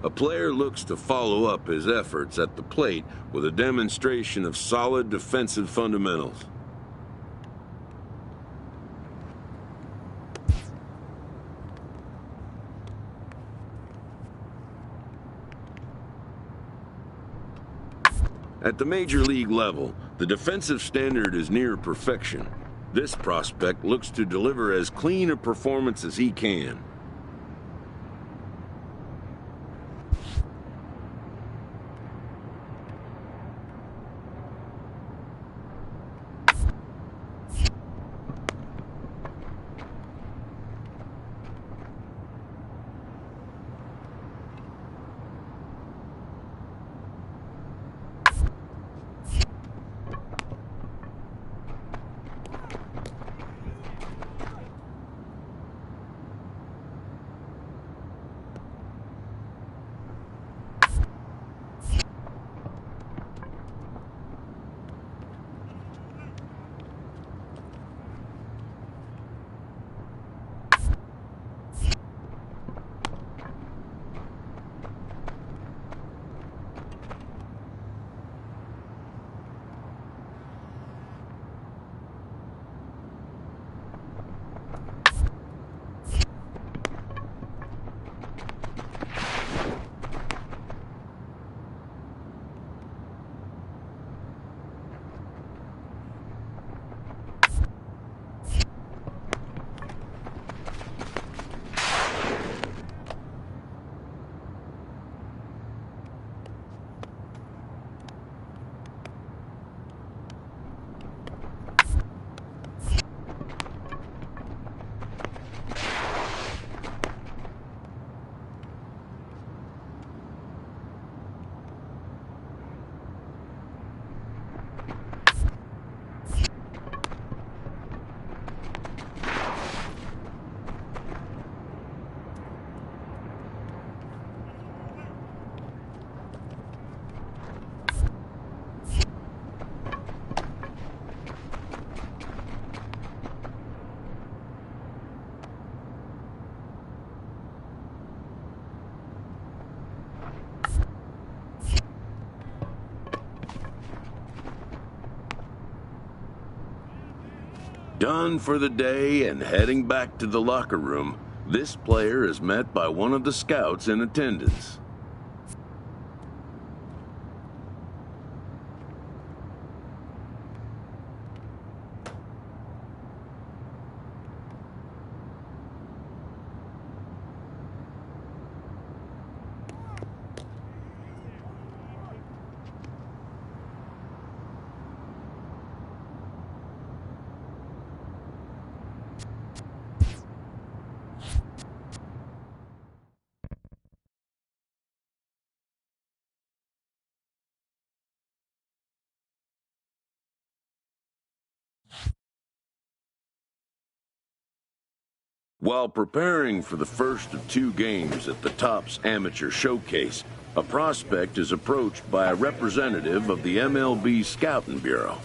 A player looks to follow up his efforts at the plate with a demonstration of solid defensive fundamentals. At the major league level, the defensive standard is near perfection. This prospect looks to deliver as clean a performance as he can. Done for the day and heading back to the locker room, this player is met by one of the scouts in attendance. While preparing for the first of 2 games at the Topps Amateur Showcase, a prospect is approached by a representative of the MLB Scouting Bureau.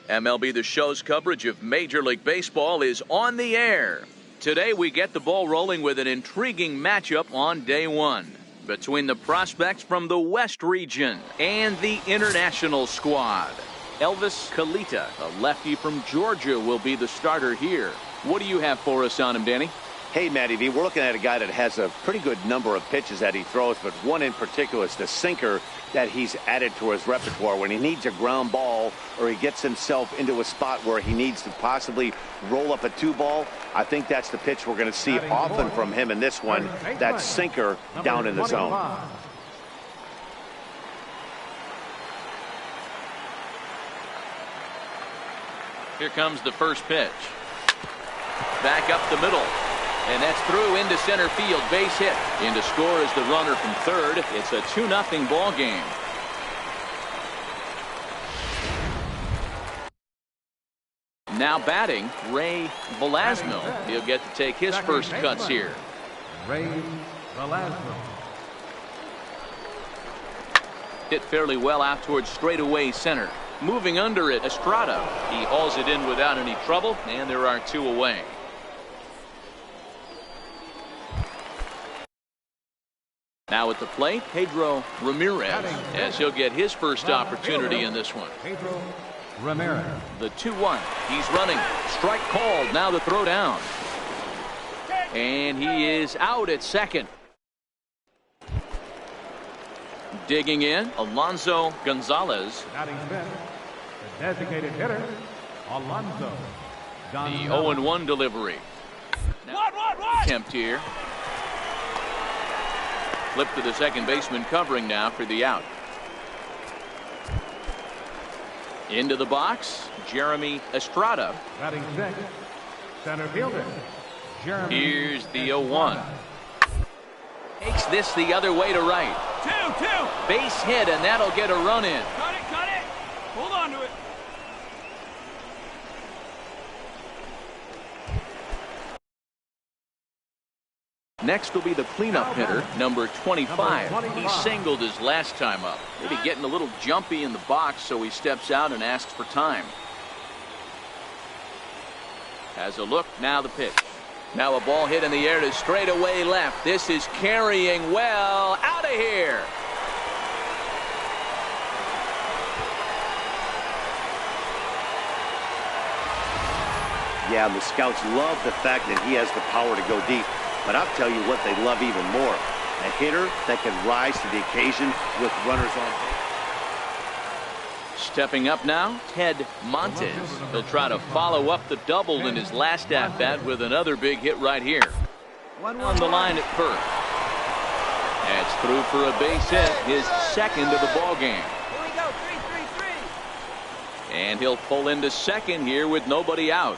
MLB The Show's coverage of Major League Baseball is on the air. Today we get the ball rolling with an intriguing matchup on day one between the prospects from the West region and the international squad. Elvis Kalita, a lefty from Georgia, will be the starter here. What do you have for us on him, Danny? Hey, Matty V, we're looking at a guy that has a pretty good number of pitches that he throws, but one in particular is the sinker that he's added to his repertoire. When he needs a ground ball or he gets himself into a spot where he needs to possibly roll up a 2-ball, I think that's the pitch we're going to see often from him in this one, that sinker down in the zone. Here comes the first pitch. Back up the middle. And that's through into center field, base hit. In to score is the runner from third. It's a 2-0 ball game. Now batting, Ray Velasquez. He'll get to take his first cuts here. Ray Velasquez. Hit fairly well out towards straightaway center. Moving under it, Estrada. He hauls it in without any trouble, and there are 2 away. Now at the plate, Pedro Ramirez, as he'll get his first opportunity in this one. Pedro Ramirez. The 2-1. He's running. Strike called. Now the throw down. And he is out at second. Digging in, Alonso Gonzalez. Batting fifth, the designated hitter, Alonso Gonzalez. The 0-1 delivery. Now, attempt here. Flip to the second baseman, covering now for the out. Into the box, Jeremy Estrada. Batting sixth, center fielder, Jeremy. Here's the 0-1. Takes this the other way to right. 2-2. Base hit, and that'll get a run in. Cut it, cut it. Hold on to it. Next will be the cleanup hitter, number 25. He singled his last time up. Maybe getting a little jumpy in the box, so he steps out and asks for time. Has a look, now the pitch. Now a ball hit in the air to straightaway left. This is carrying well. Out of here. Yeah, the scouts love the fact that he has the power to go deep. But I'll tell you what they love even more. A hitter that can rise to the occasion with runners on base. Stepping up now, Ted Montes. He'll try to follow up the double in his last at-bat with another big hit right here. On the line at first. That's through for a base hit, his second of the ball game. Here we go, 3-3-3. And he'll pull into second here with nobody out.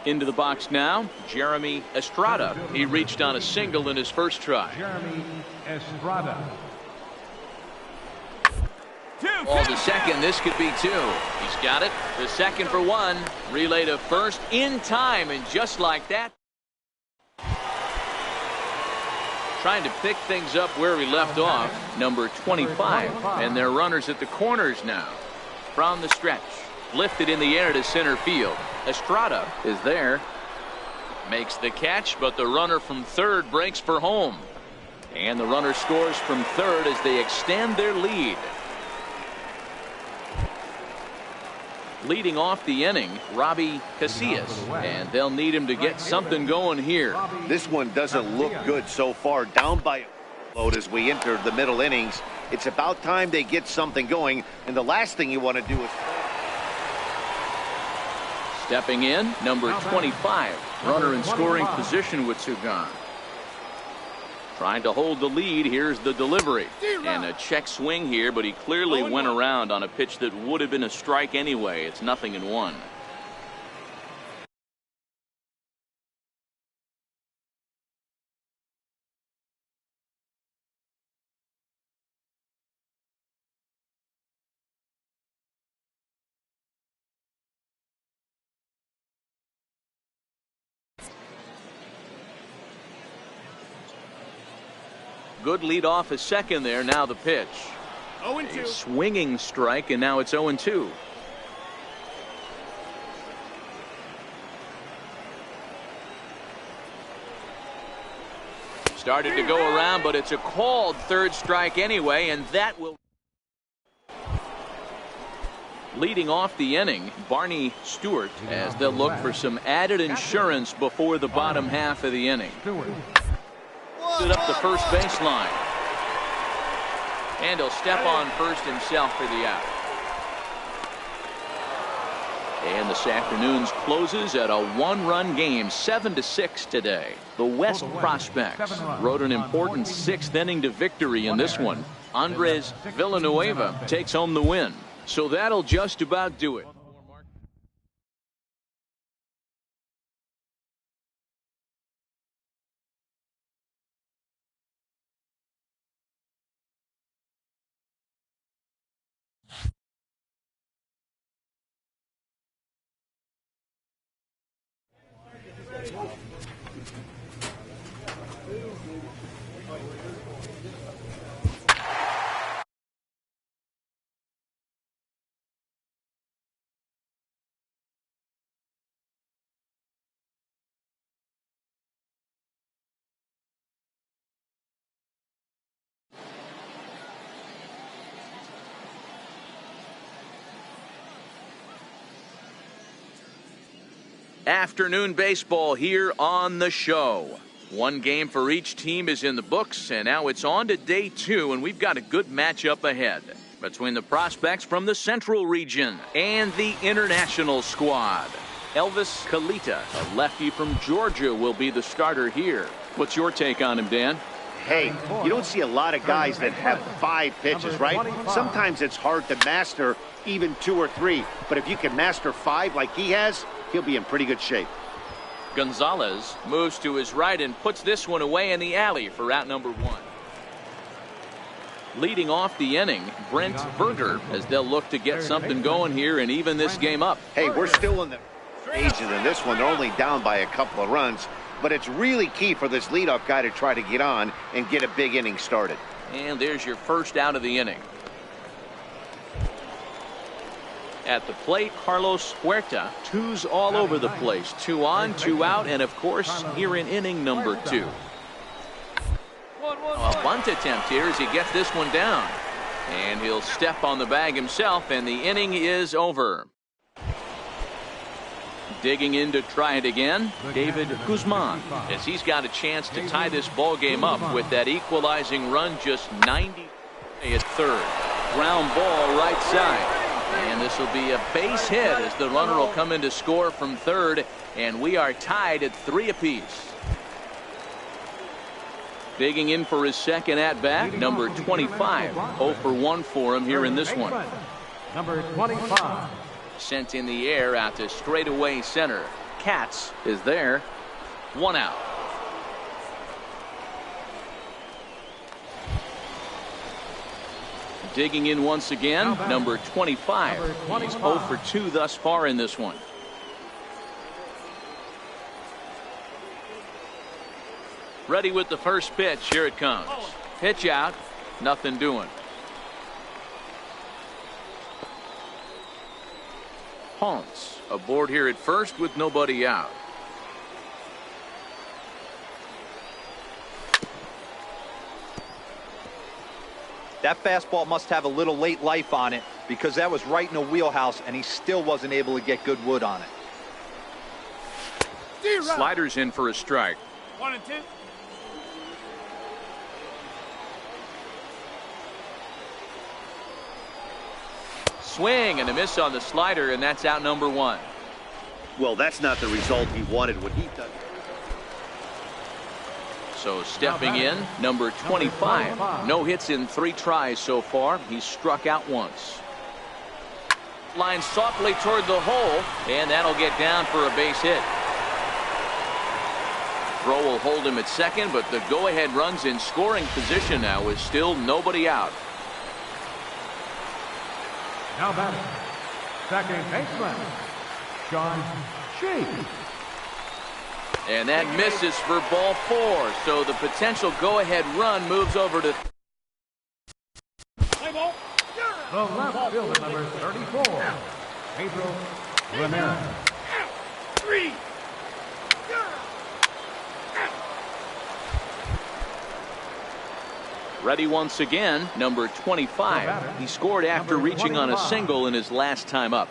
Into the box now, Jeremy Estrada. He reached on a single in his first try. Jeremy Estrada. Ball to second. This could be 2. He's got it. The second for 1. Relay to first in time, and just like that. Trying to pick things up where we left off. Number 25. And their runners at the corners now. From the stretch. Lifted in the air to center field. Estrada is there. Makes the catch, but the runner from third breaks for home. And the runner scores from third as they extend their lead. Leading off the inning, Robbie Casillas. And they'll need him to get something going here. This one doesn't look good so far. Down by a load as we enter the middle innings. It's about time they get something going. And the last thing you want to do is... Stepping in, number 25. Runner in scoring position with 2 gone. Trying to hold the lead. Here's the delivery. And a check swing here, but he clearly went around on a pitch that would have been a strike anyway. It's 0-1. Good lead off a second there. Now the pitch. A swinging strike, and now it's 0-2. Started to go around, but it's a called third strike anyway, and that will. Leading off the inning, Barney Stewart, as they'll look for some added insurance before the bottom half of the inning. Stood up the first baseline. And he'll step on first himself for the out. And this afternoon's closes at a one-run game, 7-6 today. The West Prospects rode an important sixth inning to victory in this one. Andres Villanueva takes home the win. So that'll just about do it. Afternoon baseball here on the show. One game for each team is in the books, and now it's on to day 2, and we've got a good matchup ahead between the prospects from the Central region and the international squad. Elvis Kalita, a lefty from Georgia, will be the starter here. What's your take on him, Dan? Hey, you don't see a lot of guys that have 5 pitches, right? Sometimes it's hard to master even 2 or 3, but if you can master 5 like he has, he'll be in pretty good shape. Gonzalez moves to his right and puts this one away in the alley for out number 1. Leading off the inning, Brent Berger, as they'll look to get something going here and even this game up. Hey, we're still in the stages in this one. They're only down by a couple of runs, but it's really key for this leadoff guy to try to get on and get a big inning started. And there's your first out of the inning. At the plate, Carlos Huerta, 2s all over the place. 2 on, 2 out, and of course, here in inning number 2. A bunt attempt here as he gets this one down. And he'll step on the bag himself, and the inning is over. Digging in to try it again, David Guzman, as he's got a chance to tie this ball game up with that equalizing run just 90 at third. Ground ball right side. And this will be a base hit as the runner will come in to score from third, and we are tied at 3 apiece. Digging in for his second at-bat, number 25. 0 for 1 for him here in this one. Number 25. Sent in the air out to straightaway center. Katz is there. 1 out. Digging in once again, number 25. He's 0 for 2 thus far in this one. Ready with the first pitch. Here it comes. Pitch out. Nothing doing. Ponce aboard here at first with nobody out. That fastball must have a little late life on it because that was right in the wheelhouse and he still wasn't able to get good wood on it. Sliders in for a strike. 1 and 2. Swing and a miss on the slider, and that's out number 1. Well, that's not the result he wanted when he done. So stepping in, number 25. No hits in 3 tries so far. He's struck out once. Line softly toward the hole, and that'll get down for a base hit. Throw will hold him at second, but the go-ahead run's in scoring position now with still nobody out. Now batting, second baseman, Sean Sheik. And that misses for ball 4. So the potential go-ahead run moves over to. The left fielder, number 34, Pedro Ramirez. Ready once again, number 25. He scored after reaching on a single in his last time up.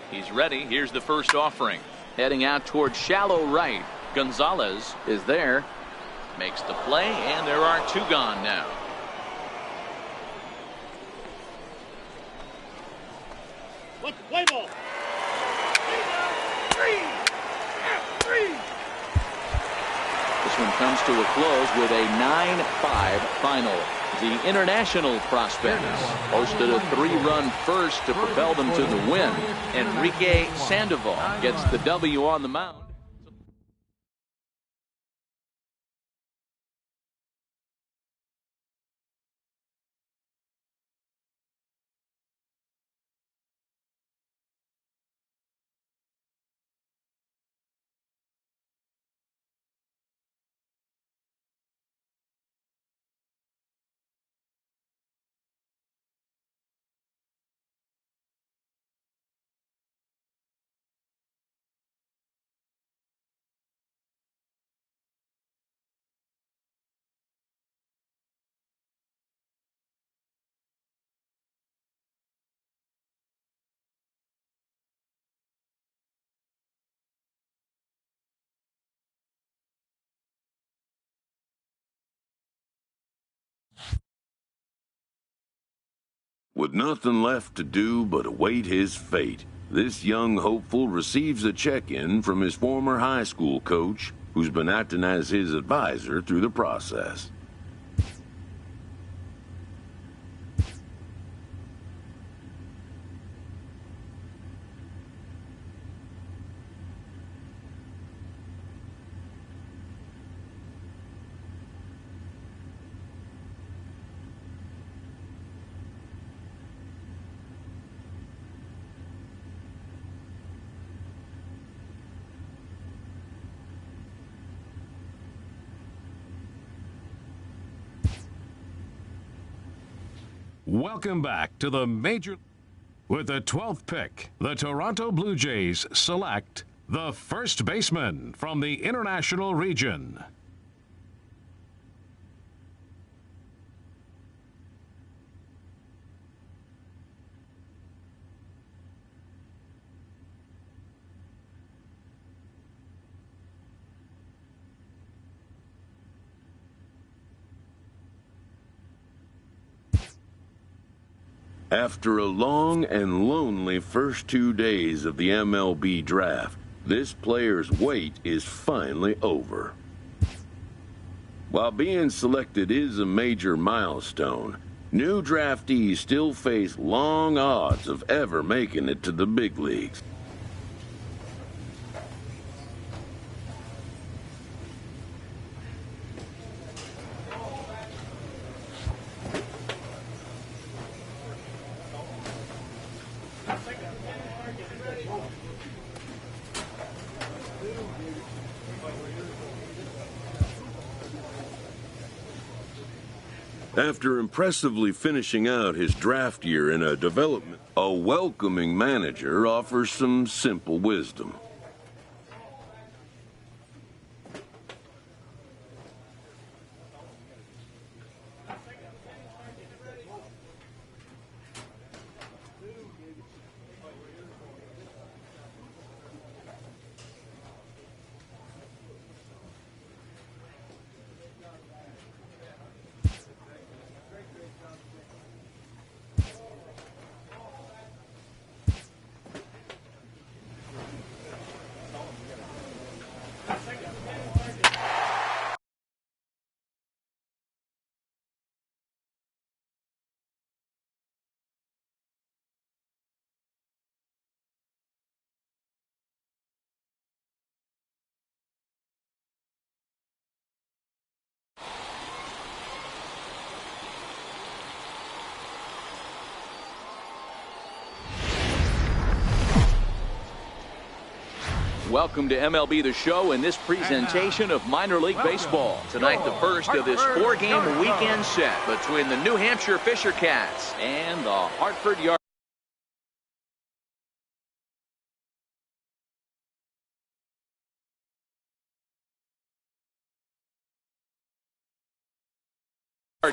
He's ready. Here's the first offering. Heading out towards shallow right. Gonzalez is there. Makes the play, and there are two gone now. What's the play ball? This one comes to a close with a 9-5 final. The international prospects posted a 3-run first to propel them to the win. Enrique Sandoval gets the W on the mound. With nothing left to do but await his fate, this young hopeful receives a check-in from his former high school coach, who's been acting as his advisor through the process. Welcome back to the Major. With the 12th pick, the Toronto Blue Jays select the first baseman from the International Region. After a long and lonely first 2 days of the MLB draft, this player's wait is finally over. While being selected is a major milestone, new draftees still face long odds of ever making it to the big leagues. After impressively finishing out his draft year in a development, a welcoming manager offers some simple wisdom. Welcome to MLB The Show and this presentation of minor league baseball. Tonight, the first of this 4-game weekend set between the New Hampshire Fisher Cats and the Hartford Yard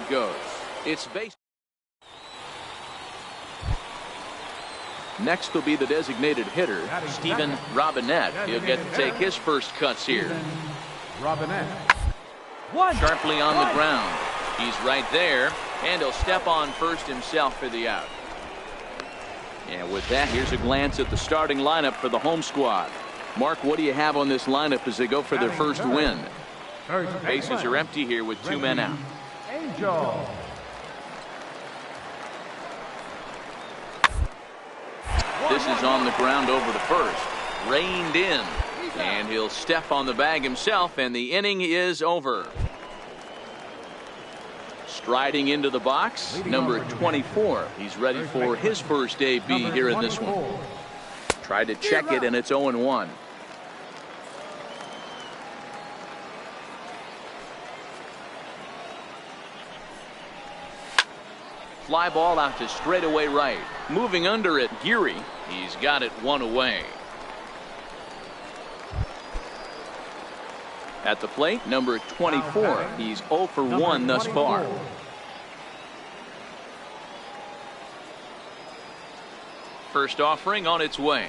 goes. It's base. Next will be the designated hitter, Stephen Robinette. He'll get to take his first cuts here. Robinette. Sharply on the ground. He's right there, and he'll step on first himself for the out. And with that, here's a glance at the starting lineup for the home squad. Mark, what do you have on this lineup as they go for their first win? Bases are empty here with 2 men out. Angel. This is on the ground over to first. Reined in. And he'll step on the bag himself, and the inning is over. Striding into the box, number 24. He's ready for his first AB here in this one. Tried to check it, and it's 0-1. Fly ball out to straightaway right. Moving under it, Geary. He's got it 1 away. At the plate, number 24. He's 0 for 1 thus far. First offering on its way.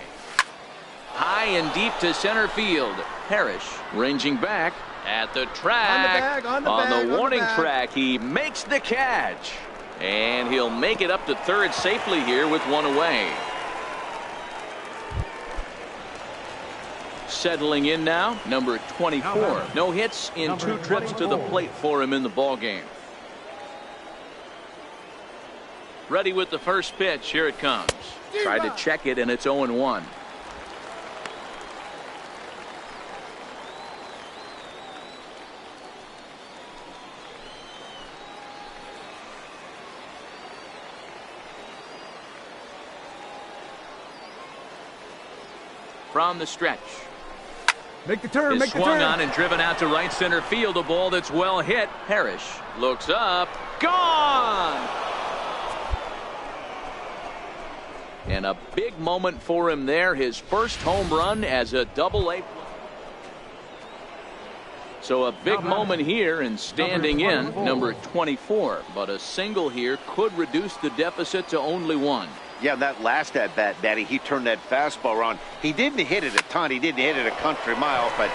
High and deep to center field. Parrish ranging back at the track. On the warning track, he makes the catch. And he'll make it up to third safely here with 1 away. Settling in now, number 24. No hits in 2 trips to the plate for him in the ballgame. Ready with the first pitch. Here it comes. Tried to check it, and it's 0-1. From the stretch. Make the turn. Is swung on and driven out to right center field. A ball that's well hit. Parrish looks up. Gone! And a big moment for him there. His first home run as a Double-A. So a big moment here, and standing in, number 24. But a single here could reduce the deficit to only 1. Yeah, that last at bat, Daddy, he turned that fastball around. He didn't hit it a ton. He didn't hit it a country mile, but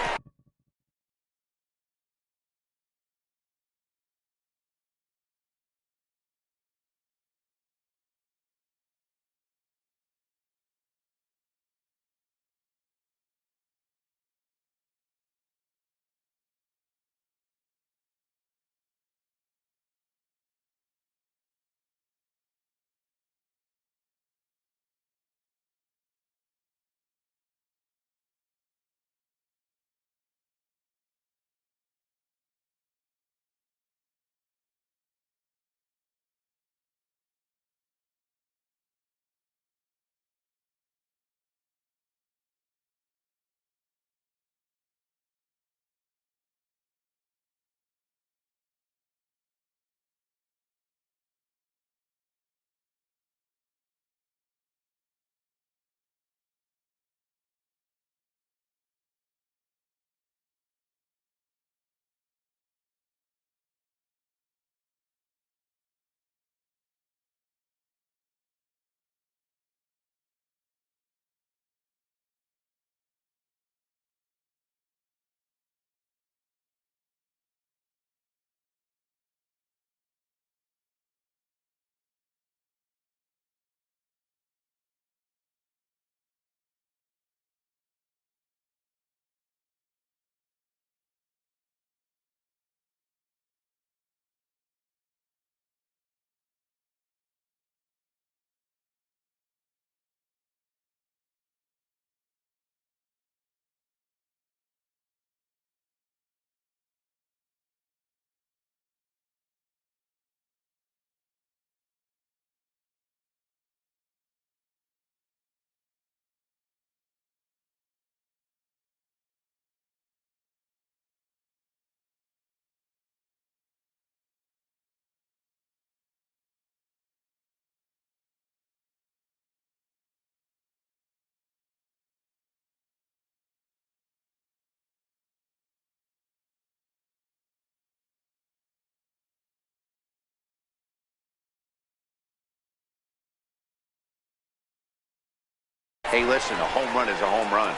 Hey, listen, a home run is a home run.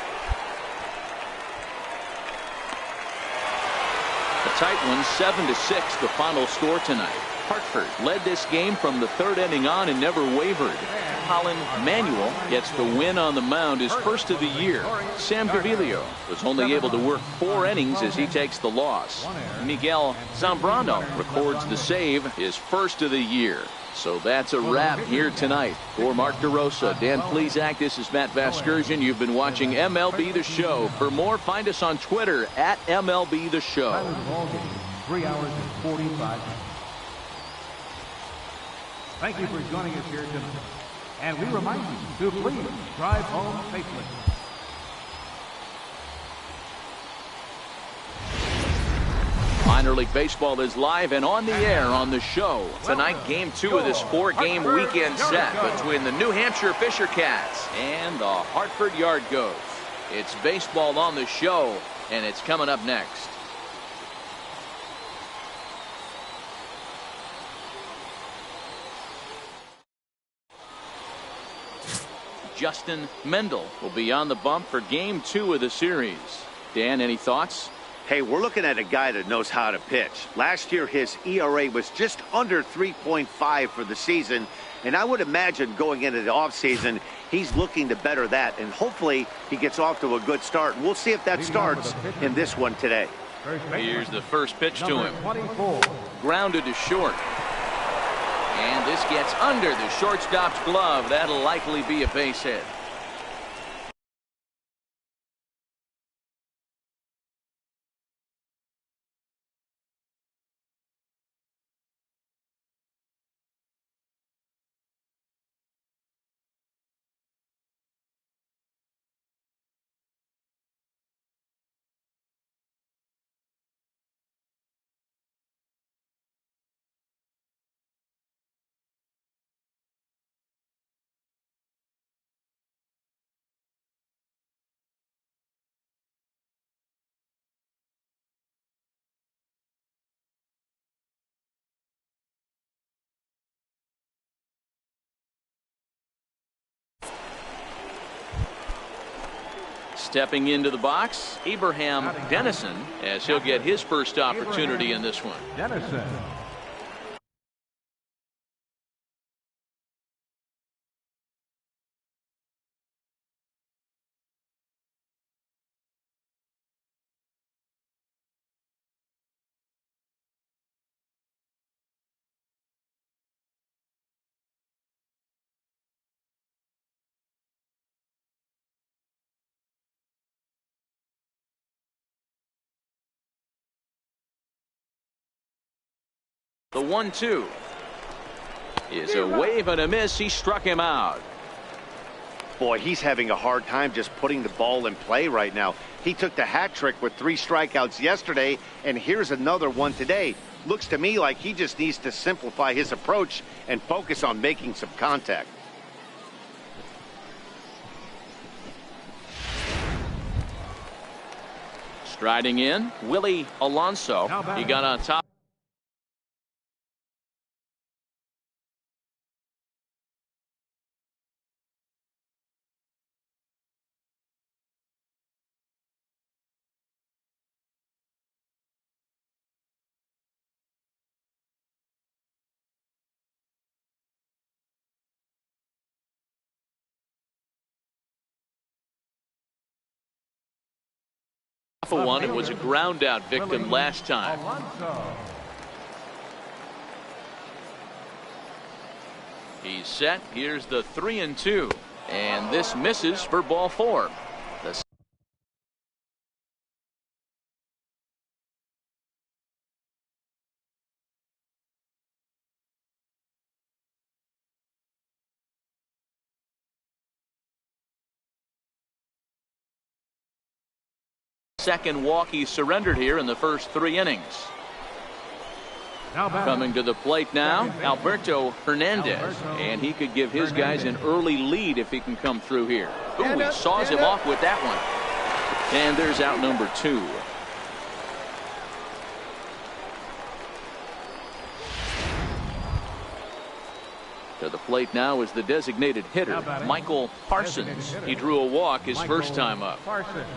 A tight one, 7-6, the final score tonight. Hartford led this game from the third inning on and never wavered. Colin Manuel gets the win on the mound, his first of the year. Sam Gaviglio was only able to work 4 innings as he takes the loss. Miguel Zambrano records the save, his first of the year. So that's a wrap here tonight. For Mark DeRosa, Dan Plesac, this is Matt Vasgersian. You've been watching MLB The Show. For more, find us on Twitter at MLB The Show. 3 hours and 45 minutes. Thank you for joining us here tonight. And we remind you to please drive home safely. Minor League Baseball is live and on the air on the show. Tonight, Game 2 of this 4-game weekend set between the New Hampshire Fisher Cats and the Hartford Yard Goats. It's baseball on the show, and it's coming up next. Justin Mendel will be on the bump for Game 2 of the series. Dan, any thoughts? Hey, we're looking at a guy that knows how to pitch. Last year, his ERA was just under 3.5 for the season, and I would imagine going into the offseason, he's looking to better that, and hopefully he gets off to a good start. We'll see if that starts in this one today. Here's the first pitch to him. Grounded to short. And this gets under the shortstop's glove. That'll likely be a base hit. Stepping into the box, Abraham Dennison, as he'll get his first opportunity in this one. Dennison. The 1-2 is a wave and a miss. He struck him out. Boy, he's having a hard time just putting the ball in play right now. He took the hat trick with 3 strikeouts yesterday, and here's another one today. Looks to me like he just needs to simplify his approach and focus on making some contact. Striding in, Willie Alonso. He got on top. One. It was a ground out victim last time. He's set. Here's the 3-2, and this misses for ball 4. The second walk he surrendered here in the first 3 innings. Coming to the plate now, Alberto Hernandez, and he could give his guys an early lead if he can come through here. Ooh, he saws him off with that one. And there's out number 2. To the plate now is the designated hitter, Michael Parsons. He drew a walk his first time up. Parsons.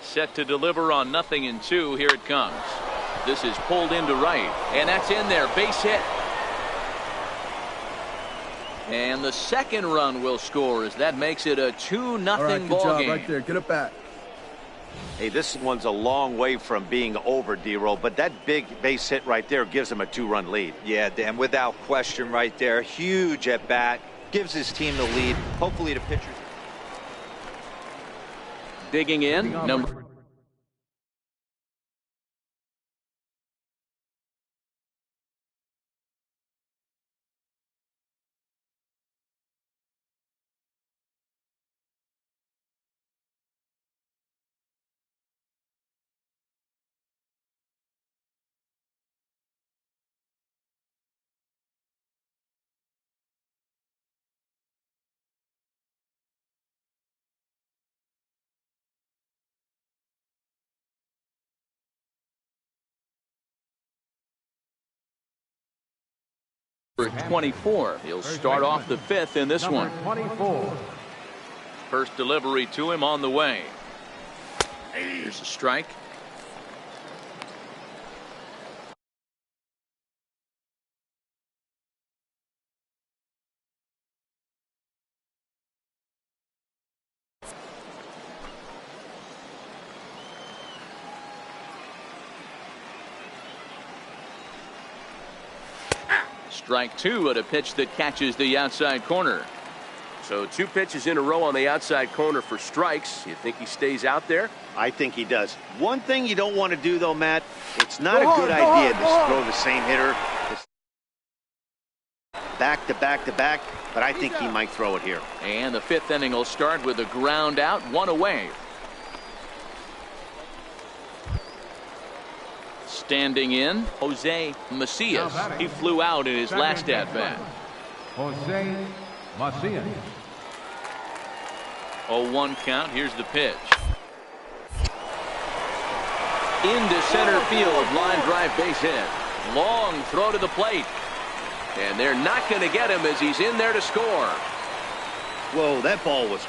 Set to deliver on 0-2. Here it comes. This is pulled into right, and that's in there. Base hit. And the second run will score as that makes it a 2-0 ball game. Right there. Get it back. Hey, this one's a long way from being over, D-Roll, but that big base hit right there gives him a 2-run lead. Yeah, Dan, without question right there. Huge at bat. Gives his team the lead. Hopefully the pitchers. Digging in, number. Number 24. He'll start off the fifth in this one. 24. First delivery to him on the way. Here's a strike. Strike two at a pitch that catches the outside corner. So 2 pitches in a row on the outside corner for strikes. You think he stays out there? I think he does. One thing you don't want to do, though, Matt, it's not a good idea to throw the same hitter back to back to back, but I think he might throw it here. And the fifth inning will start with a ground out, one away. Standing in, Jose Macias. He flew out in his last at-bat. Jose Macias. 0-1 count. Here's the pitch. Into center field. Line drive base hit. Long throw to the plate. And they're not going to get him as he's in there to score. Whoa, that ball was...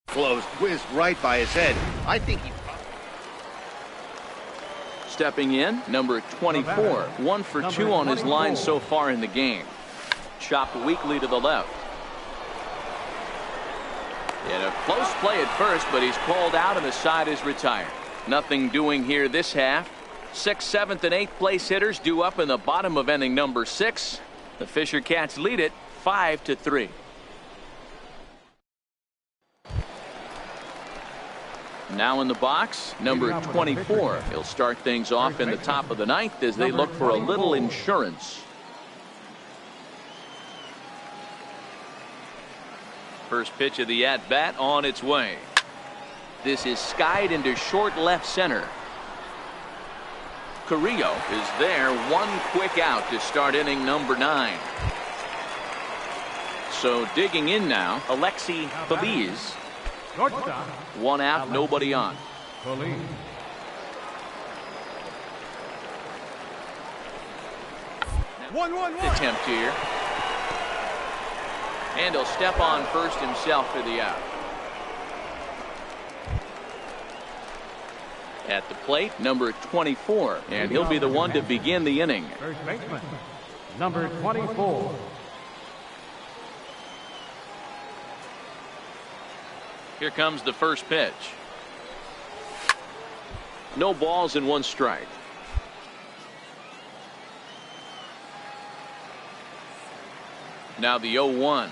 Close, whizzed right by his head. I think he... Stepping in, number 24. 1 for 2 on his line so far in the game. Chopped weakly to the left. And a close play at first, but he's called out and the side is retired. Nothing doing here this half. 6th, 7th, and 8th place hitters due up in the bottom of inning number 6. The Fisher Cats lead it 5-3. Now in the box, number 24. He'll start things off in the top of the 9th as they look for a little insurance. First pitch of the at-bat on its way. This is skied into short left center. Carrillo is there, one quick out to start inning number 9. So digging in now, Alexi Feliz. One out, nobody on. Attempt here. And he'll step on first himself for the out. At the plate, number 24. And he'll be the one to begin the inning. First baseman, number 24. Here comes the first pitch. No balls and 1 strike. Now the 0-1.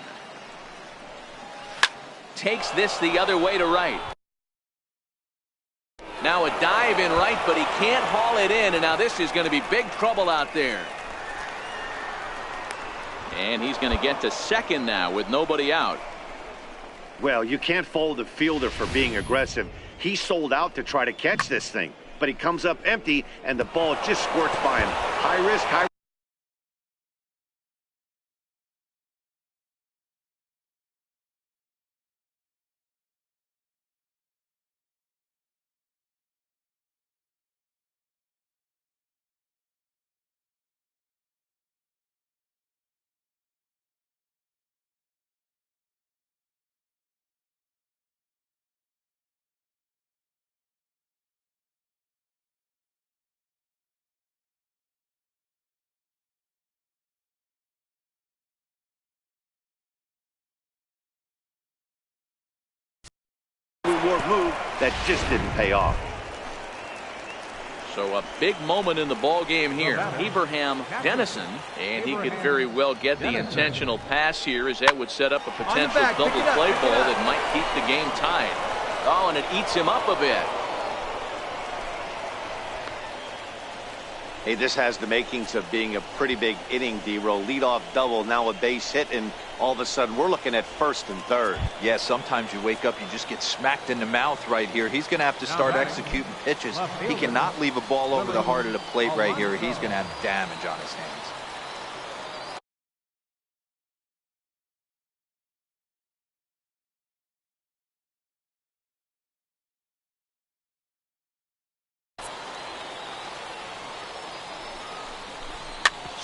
Takes this the other way to right. Now a dive in right, but he can't haul it in, and now this is going to be big trouble out there. And he's going to get to second now with nobody out. Well, you can't fault the fielder for being aggressive. He sold out to try to catch this thing, but he comes up empty, and the ball just squirts by him. High risk, high... reward move that just didn't pay off. So a big moment in the ball game here. Abraham Dennison, and he could very well get the intentional pass here, as that would set up a potential double play ball that might keep the game tied. Oh, and it eats him up a bit. Hey, this has the makings of being a pretty big inning, D-Row. Leadoff double, now a base hit, and all of a sudden we're looking at first and third. Yeah, sometimes you wake up, you just get smacked in the mouth right here. He's going to have to start executing pitches. He cannot leave a ball over the heart of the plate right here. He's going to have damage on his hands.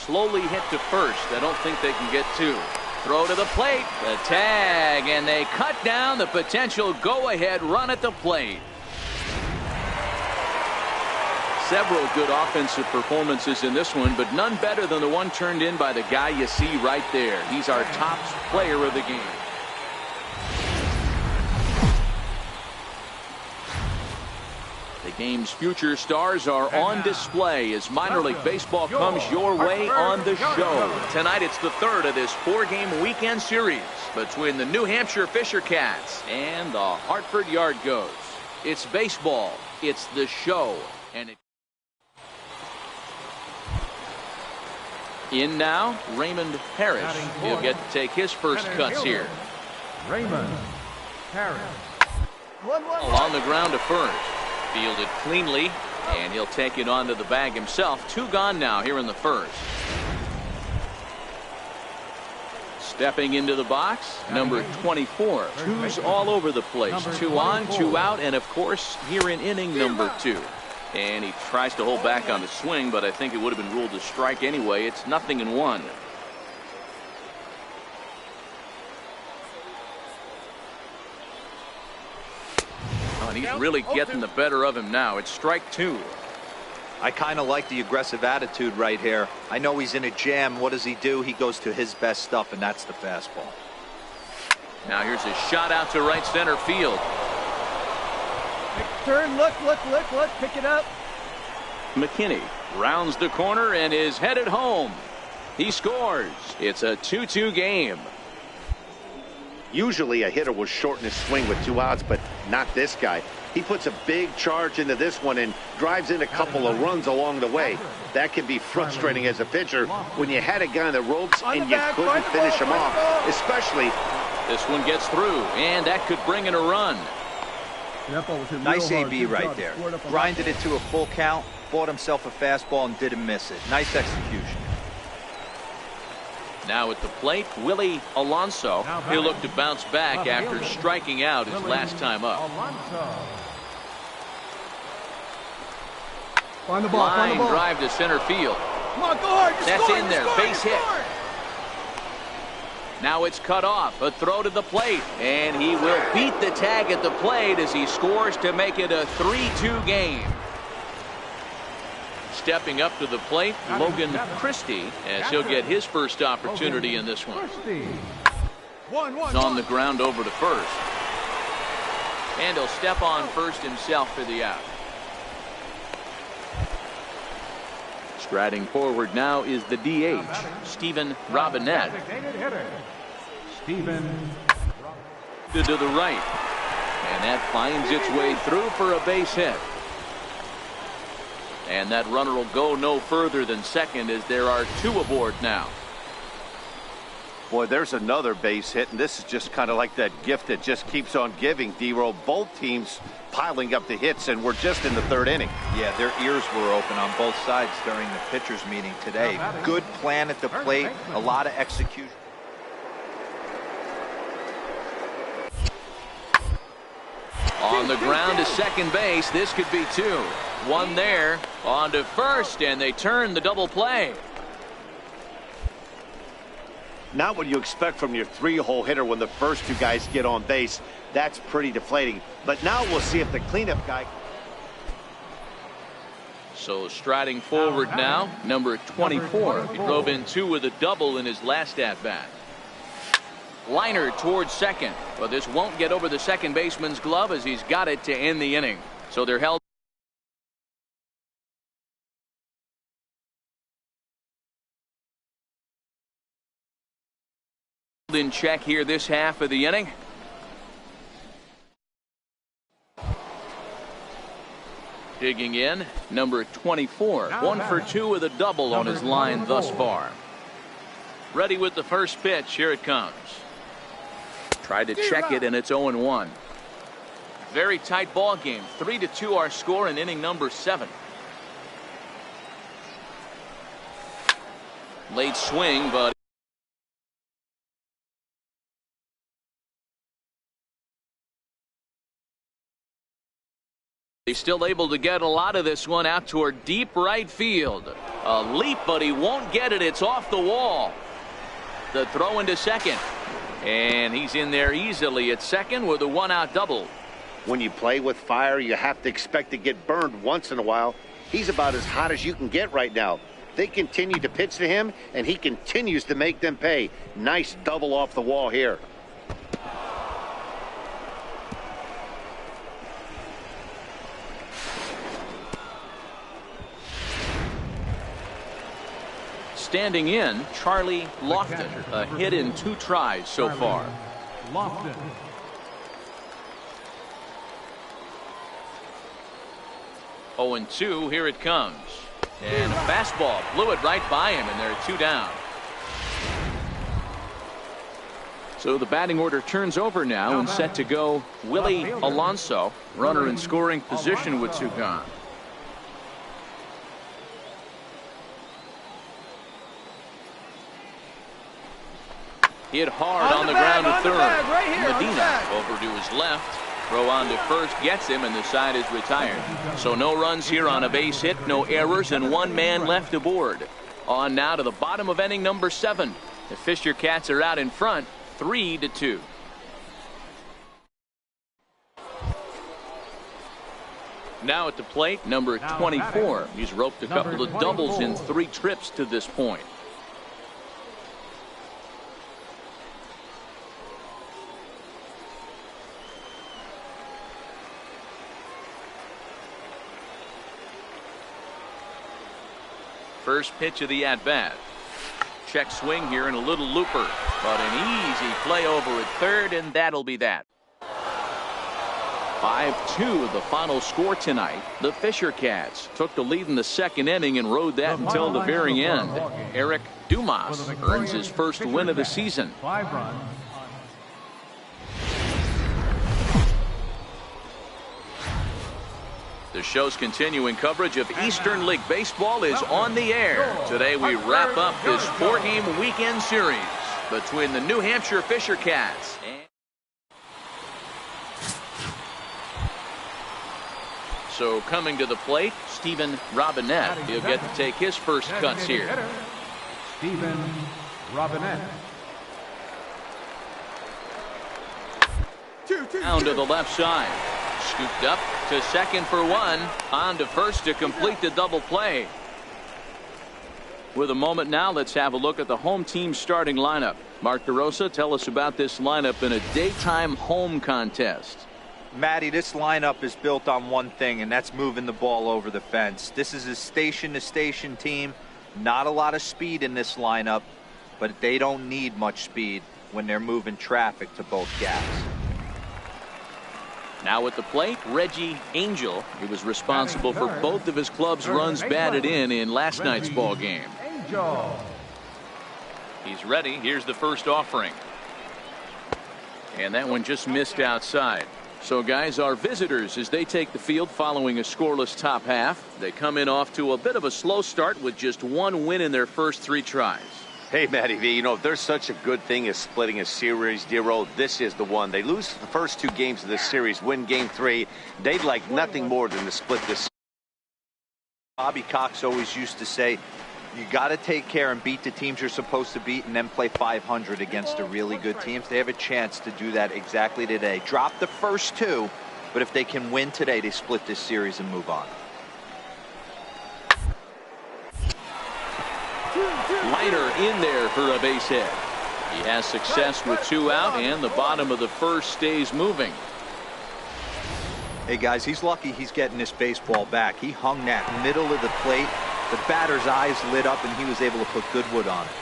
Slowly hit to first. I don't think they can get two. Throw to the plate. The tag. And they cut down the potential go-ahead run at the plate. Several good offensive performances in this one, but none better than the one turned in by the guy you see right there. He's our top player of the game. The game's future stars are on display as minor league baseball comes your way on the show. Tonight it's the third of this four-game weekend series between the New Hampshire Fisher Cats and the Hartford Yard Goats. It's baseball. It's the show. And in now, Raymond Parrish. He'll get to take his first cuts here. Raymond Parrish. On the ground to first. Fielded cleanly, and he'll take it onto the bag himself. Two gone now here in the first. Stepping into the box, number 24. Two's all over the place. 2 on, 2 out, and of course here in inning number 2. And he tries to hold back on the swing, but I think it would have been ruled a strike anyway. It's 0-1. And he's really getting the better of him now. It's strike 2. I kind of like the aggressive attitude right here. I know he's in a jam. What does he do? He goes to his best stuff, and that's the fastball. Now here's a shot out to right center field. Turn, look, pick it up. McKinney rounds the corner and is headed home. He scores. It's a 2-2 game. Usually a hitter will shorten his swing with 2 outs, but not this guy. He puts a big charge into this one and drives in a couple of runs along the way. That can be frustrating as a pitcher when you had a guy on the ropes and you couldn't finish him off, especially. This one gets through, and that could bring in a run. Nice AB right there. Grinded it to a full count, bought himself a fastball and didn't miss it. Nice execution. Now at the plate, Willie Alonso. He'll look to bounce back after striking out his last time up. Find the ball. Line drive to center field. Come on, go hard. That's in there. Base hit. Now it's cut off. A throw to the plate. And he will beat the tag at the plate as he scores to make it a 3-2 game. Stepping up to the plate, Logan Christie, as he'll get his first opportunity in this one. He's on the ground over to first. And he'll step on first himself for the out. Striding forward now is the DH, Stephen Robinette. To the right. And that finds its way through for a base hit. And that runner will go no further than second as there are 2 aboard now. Boy, there's another base hit, and this is just kind of like that gift that just keeps on giving, D-Roll. Both teams piling up the hits, and we're just in the 3rd inning. Yeah, their ears were open on both sides during the pitchers meeting today. Good plan at the plate, a lot of execution. On the ground to second base, this could be 2. 1 there, on to first, and they turn the double play. Not what you expect from your 3-hole hitter when the first 2 guys get on base. That's pretty deflating. But now we'll see if the cleanup guy. So striding forward now, number 24. He drove in 2 with a double in his last at-bat. Liner towards second, but this won't get over the second baseman's glove as he's got it to end the inning. So they're held in check here this half of the inning. Digging in, number 24. 1 for 2 with a double on his line thus far. Ready with the first pitch. Here it comes. Tried to check it, and it's 0-1. Very tight ball game. 3-2 our score in inning number 7. Late swing, but he's still able to get a lot of this one out toward deep right field. A leap, but he won't get it. It's off the wall. The throw into second. And he's in there easily at second with a 1-out double. When you play with fire, you have to expect to get burned once in a while. He's about as hot as you can get right now. They continue to pitch to him, and he continues to make them pay. Nice double off the wall here. Standing in, Charlie Lofton. A hit in 2 tries so far. Lofton. 0-2, here it comes. And a fastball blew it right by him, and there are 2 down. So the batting order turns over now, and set to go Willie Alonso, runner in scoring position with 2 gone. Hit hard on the ground to third. Medina over to his left. Throw on to first gets him, and the side is retired. So no runs here on a base hit, no errors, and 1 man left aboard. On now to the bottom of inning number 7. The Fisher Cats are out in front, 3-2. Now at the plate, number 24. He's roped a couple of doubles in 3 trips to this point. First pitch of the at-bat. Check swing here and a little looper. But an easy play over at third, and that'll be that. 5-2 the final score tonight. The Fisher Cats took the lead in the 2nd inning and rode that until the very end. Eric Dumas earns his first win of the season. 5 runs. The show's continuing coverage of Eastern League Baseball is on the air. Today we wrap up this 4-game weekend series between the New Hampshire Fisher Cats and so coming to the plate, Stephen Robinette. He'll get to take his first cuts here. Stephen Robinette. Down to the left side. Scooped up to second for 1. On to first to complete the double play. With a moment now, let's have a look at the home team starting lineup. Mark DeRosa, tell us about this lineup in a daytime home contest. Matty, this lineup is built on one thing, and that's moving the ball over the fence. This is a station-to-station team. Not a lot of speed in this lineup, but they don't need much speed when they're moving traffic to both gaps. Now at the plate, Reggie Angel. He was responsible for both of his club's runs batted in last night's ball game. He's ready. Here's the first offering. And that one just missed outside. So guys, our visitors, as they take the field following a scoreless top half, they come in off to a bit of a slow start with just 1 win in their first 3 tries. Hey, Matty V, you know, if there's such a good thing as splitting a series, Dero, this is the one. They lose the first 2 games of this series, win game 3. They'd like nothing more than to split this. Bobby Cox always used to say, you got to take care and beat the teams you're supposed to beat and then play 500 against the really good teams. They have a chance to do that exactly today. Drop the first 2, but if they can win today, they split this series and move on. Leiter in there for a base hit. He has success with 2 out, and the bottom of the first stays moving. Hey guys, he's lucky he's getting this baseball back. He hung that middle of the plate. The batter's eyes lit up, and he was able to put good wood on it.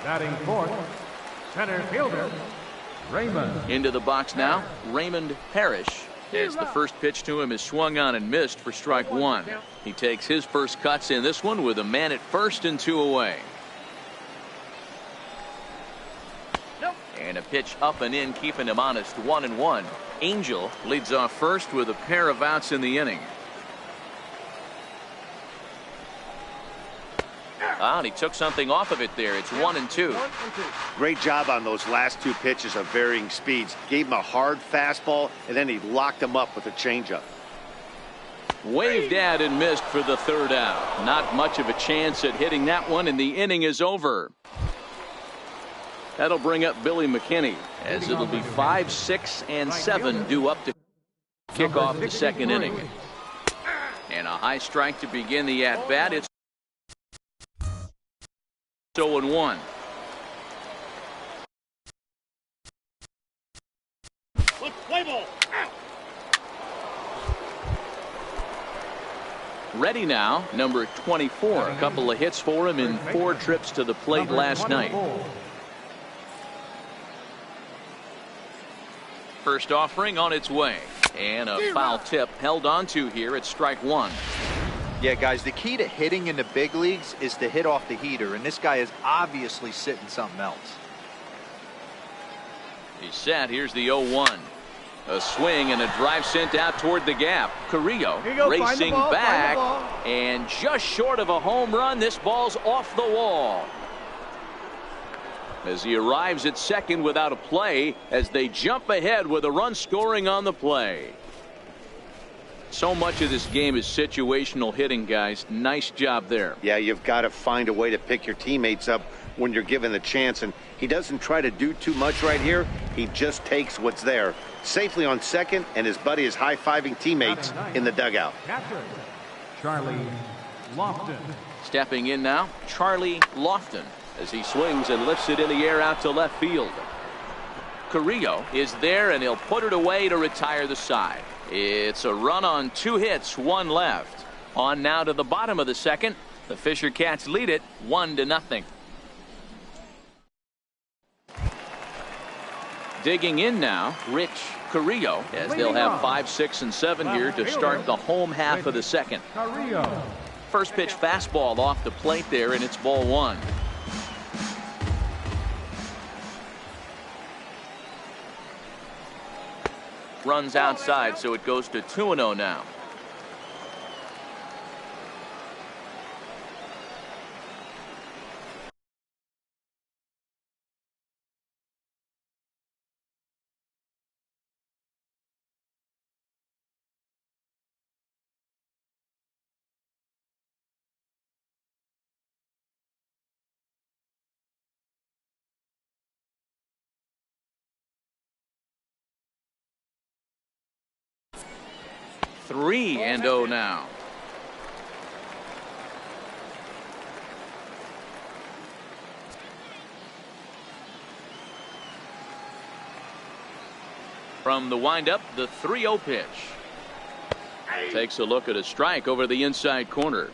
Batting fourth, center fielder, Raymond. Into the box now, Raymond Parrish. As the first pitch to him is swung on and missed for strike one. He takes his first cuts in this one with a man at first and 2 away. And a pitch up and in, keeping him honest, 1-1. Angel leads off first with a pair of outs in the inning. And he took something off of it there. It's 1-2. Great job on those last 2 pitches of varying speeds. Gave him a hard fastball, and then he locked him up with a changeup. Waved at and missed for the 3rd out. Not much of a chance at hitting that one, and the inning is over. That'll bring up Billy McKinney, as it'll be 5, 6, and 7 due up to kick off the 2nd inning. And a high strike to begin the at-bat. It's 0-1. Play ball. Ready now, number 24. A couple of hits for him in 4 trips to the plate last night. First offering on its way, and a foul tip held onto here at strike one. Yeah, guys, the key to hitting in the big leagues is to hit off the heater, and this guy is obviously sitting something else. He's set. Here's the 0-1. A swing and a drive sent out toward the gap. Carrillo racing back, and just short of a home run. This ball's off the wall. As he arrives at second without a play, as they jump ahead with a run scoring on the play. So much of this game is situational hitting, guys. Nice job there. Yeah, you've got to find a way to pick your teammates up when you're given the chance, and he doesn't try to do too much right here. He just takes what's there. Safely on second, and his buddy is high-fiving teammates in the dugout. Captain Charlie Lofton. Stepping in now, Charlie Lofton, as he swings and lifts it in the air out to left field. Carrillo is there, and he'll put it away to retire the side. It's a run on 2 hits, 1 left. On now to the bottom of the 2nd. The Fisher Cats lead it 1-0. Digging in now, Rich Carrillo, as they'll have 5, 6, and 7 here to start the home half of the 2nd. First pitch fastball off the plate there, and it's ball 1. Runs outside, so it goes to 2-0 now. Three and 0 now. From the windup, the 3-0 pitch. Takes a look at a strike over the inside corner.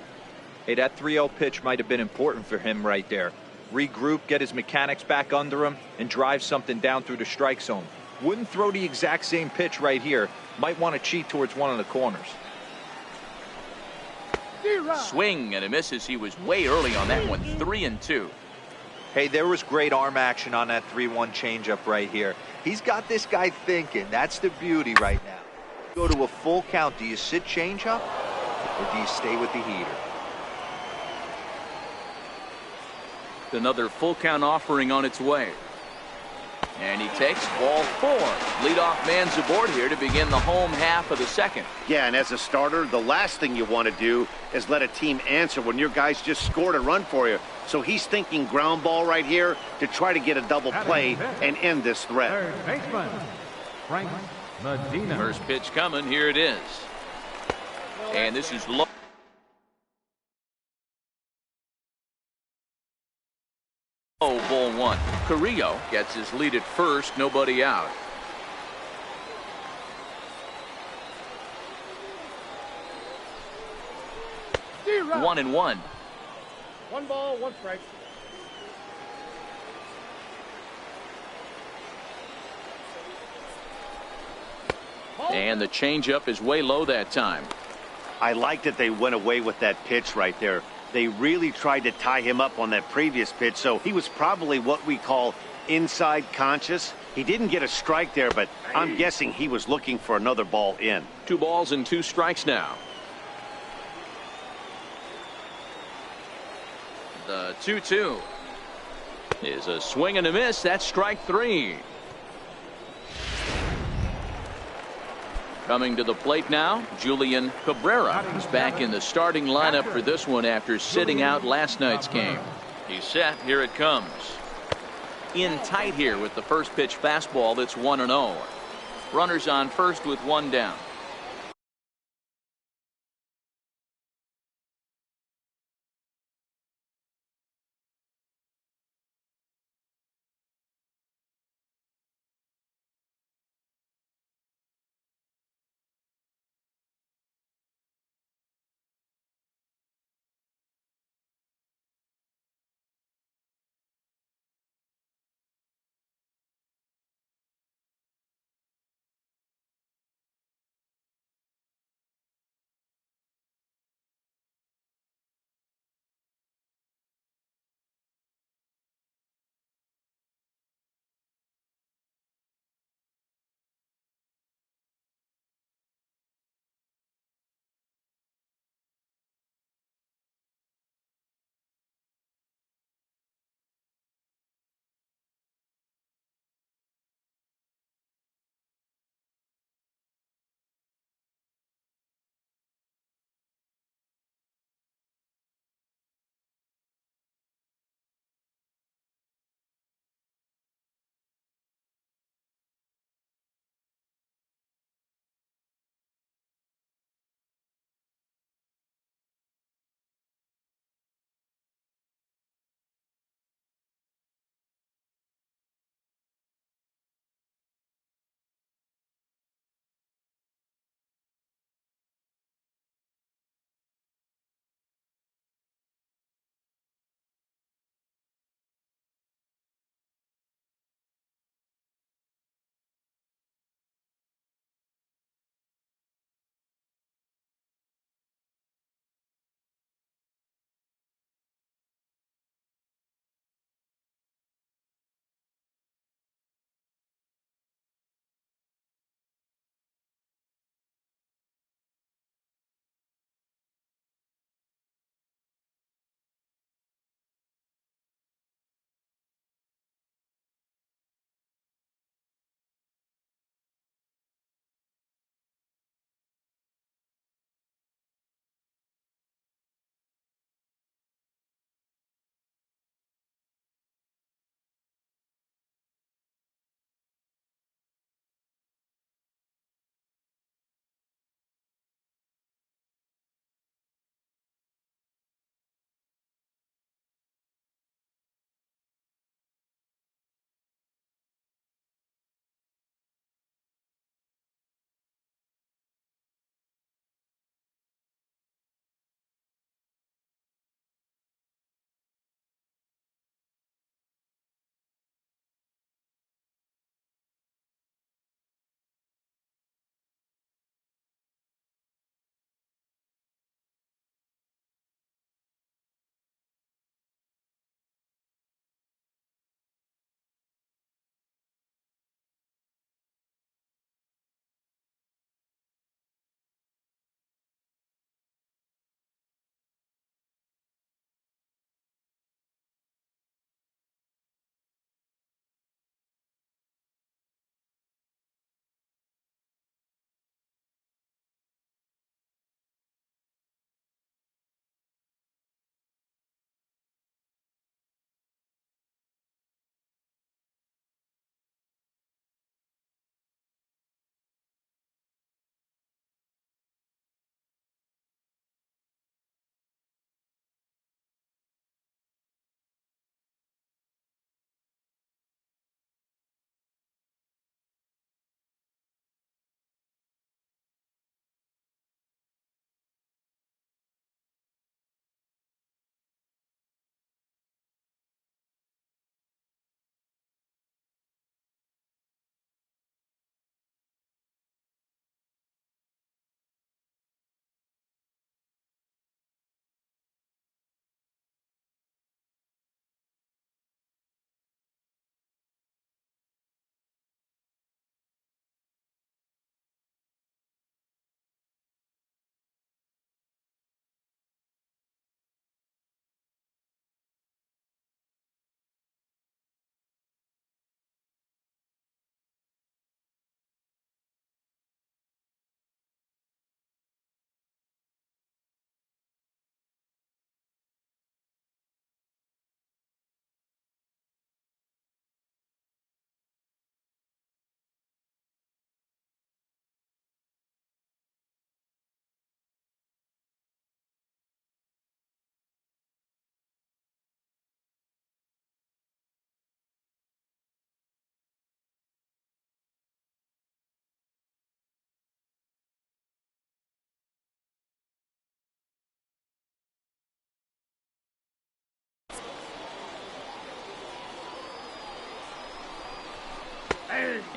Hey, that 3-0 pitch might have been important for him right there. Regroup, get his mechanics back under him, and drive something down through the strike zone. Wouldn't throw the exact same pitch right here. Might want to cheat towards one of the corners. Swing and a misses. He was way early on that one. 3-2. Hey, there was great arm action on that 3-1 changeup right here. He's got this guy thinking. That's the beauty right now. Go to a full count. Do you sit changeup or do you stay with the heater? Another full count offering on its way. And he takes ball 4. Leadoff man's aboard here to begin the home half of the 2nd. Yeah, and as a starter, the last thing you want to do is let a team answer when your guys just scored a run for you. So he's thinking ground ball right here to try to get a double play and end this threat. Third baseman Frank Medina. First pitch coming. Here it is. And this is low. Ball 1. Carrillo gets his lead at first. Nobody out. Zero. 1-1. 1 ball, 1 strike. And the changeup is way low that time. I like that they went away with that pitch right there. They really tried to tie him up on that previous pitch, so he was probably what we call inside conscious. He didn't get a strike there, but I'm guessing he was looking for another ball in. 2 balls and 2 strikes now. The 2-2 is a swing and a miss. That's strike 3. Coming to the plate now, Julian Cabrera. He's back in the starting lineup for this one after sitting out last night's game. He's set. Here it comes. In tight here with the first pitch fastball that's 1-0. Runners on first with 1 down.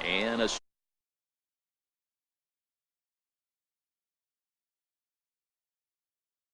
And a